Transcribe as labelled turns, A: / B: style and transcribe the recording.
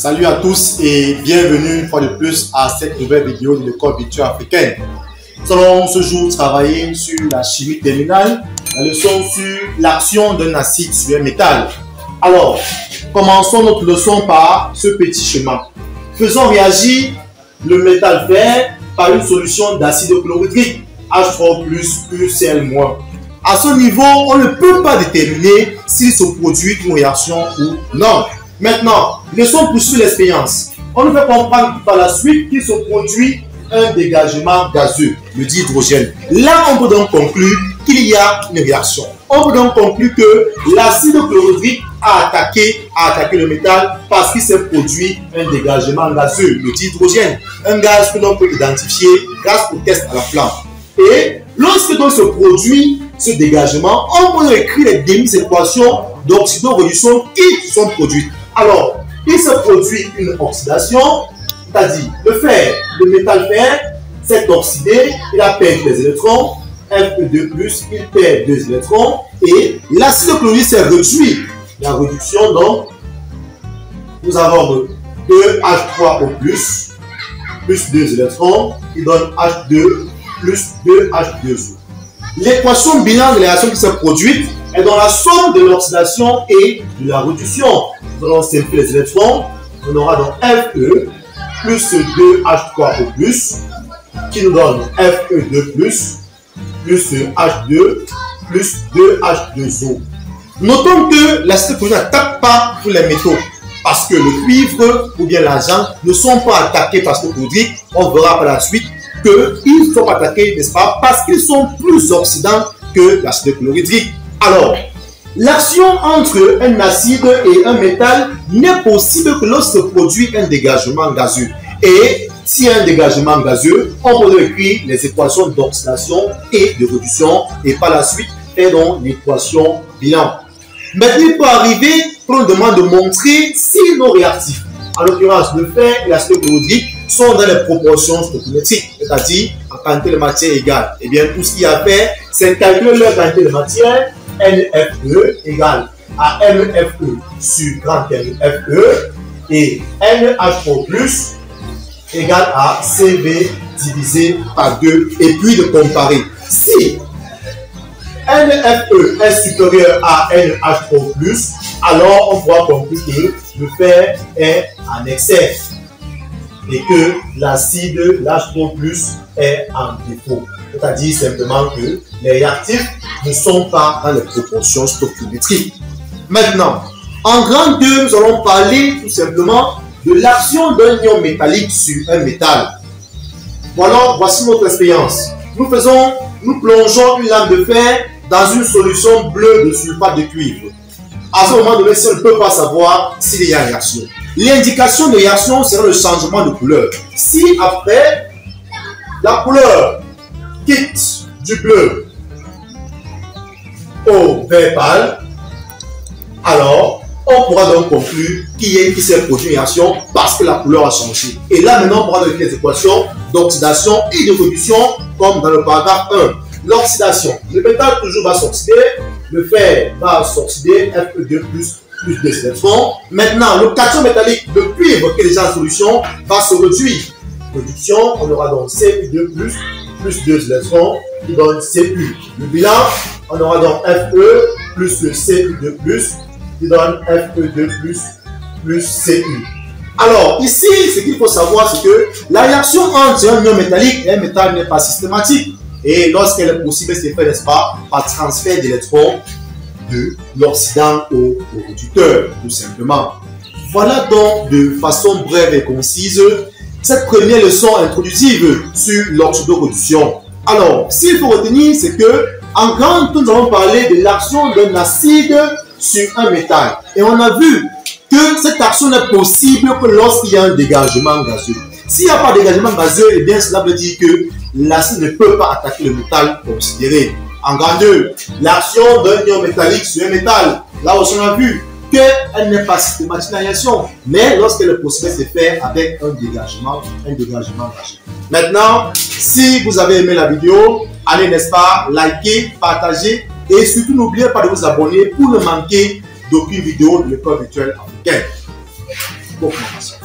A: Salut à tous et bienvenue une fois de plus à cette nouvelle vidéo de l'école virtuelle africaine. Nous allons ce jour travailler sur la chimie terminale, la leçon sur l'action d'un acide sur un métal. Alors, commençons notre leçon par ce petit schéma. Faisons réagir le métal fer par une solution d'acide chlorhydrique H3+ UCl-. À ce niveau, on ne peut pas déterminer s'il se produit une réaction ou non. Maintenant, laissons poursuivre l'expérience. On nous fait comprendre par la suite qu'il se produit un dégagement gazeux, le dihydrogène. Là, on peut donc conclure qu'il y a une réaction. On peut donc conclure que l'acide chlorhydrique a attaqué le métal parce qu'il s'est produit un dégagement gazeux, le dihydrogène. Un gaz que l'on peut identifier grâce au test à la flamme. Et lorsque donc se produit ce dégagement, on peut écrire les demi-équations d'oxydoréduction qui sont produites. Alors, il se produit une oxydation, c'est-à-dire le métal fer s'est oxydé, il a perdu des électrons, Fe2+, il perd 2 électrons, et l'acide chlorhydrique s'est réduit. La réduction, donc, nous avons 2H3O+, plus 2 électrons, qui donne H2 plus 2H2O. L'équation bilan de la réaction qui s'est produite est dans la somme de l'oxydation et de la réduction. Nous allons simplifier les électrons. On aura donc Fe plus 2H3O+, qui nous donne Fe2+, plus H2 plus 2H2O. Notons que l'acide chlorhydrique n'attaque pas tous les métaux, parce que le cuivre ou bien l'argent ne sont pas attaqués par l'acide chlorhydrique. On verra par la suite qu'ils sont attaqués, n'est-ce pas, parce qu'ils sont plus oxydants que l'acide chlorhydrique. Alors, l'action entre un acide et un métal n'est possible que lorsque se produit un dégagement gazeux. Et s'il y a un dégagement gazeux, on peut écrire les équations d'oxydation et de réduction et par la suite faire donc l'équation bilan. Maintenant, il peut arriver qu'on nous demande de montrer si nos réactifs, en l'occurrence le fer et l'acide chlorhydrique, sont dans les proportions stoichiométriques, c'est-à-dire en quantité de matière égale. Et bien, tout ce qu'il y a à faire, c'est calculer leur quantité de matière, NFE égale à MFE sur grand MFE et NH3+ égale à CV divisé par 2 et puis de comparer. Si NFE est supérieur à NH3+, alors on pourra conclure que le fer est en excès et que l'acide H3+ est en défaut. C'est-à-dire simplement que les réactifs ne sont pas dans les proportions stoichiométriques. Maintenant, en grand 2, nous allons parler tout simplement de l'action d'un ion métallique sur un métal. Voilà, voici notre expérience. Nous plongeons une lame de fer dans une solution bleue de sulfate de cuivre. À ce moment donné, si on ne peut pas savoir s'il y a réaction. L'indication de réaction sera le changement de couleur. Si après, la couleur quitte du bleu au vert pâle, alors on pourra donc conclure qu'il s'est produit une réaction parce que la couleur a changé. Et là maintenant, on pourra donner les équations d'oxydation et de réduction comme dans le paragraphe 1. L'oxydation, le métal toujours va s'oxyder, le fer va s'oxyder, Fe2+, plus 2 électrons. Maintenant, le cation métallique, le cuivre qui est déjà en solution, va se réduire. Réduction, on aura donc Cu2+, plus 2 électrons, qui donne Cu. Le bilan, on aura donc Fe plus le Cu2+, qui donne Fe2+, plus Cu. Alors, ici, ce qu'il faut savoir, c'est que la réaction entre un ion métallique et un métal n'est pas systématique. Et lorsqu'elle est possible, c'est fait, n'est-ce pas, par transfert d'électrons de l'oxydant au réducteur, tout simplement. Voilà donc, de façon brève et concise, cette première leçon introductive sur l'oxydoréduction. Alors, s'il faut retenir, c'est que, en grand, nous allons parler de l'action d'un acide sur un métal. Et on a vu que cette action n'est possible que lorsqu'il y a un dégagement gazeux. S'il n'y a pas de dégagement gazeux, eh bien, cela veut dire que l'acide ne peut pas attaquer le métal considéré. En grand 2, l'action d'un ion métallique sur un métal. Là aussi, on a vu qu'elle n'est pas systématique la réaction, mais lorsqu'elle est possible, c'est faire avec un dégagement gazeux. Maintenant, si vous avez aimé la vidéo, allez, n'est-ce pas, liker, partager et surtout n'oubliez pas de vous abonner pour ne manquer d'aucune vidéo de l'école virtuelle africaine. Augmentation.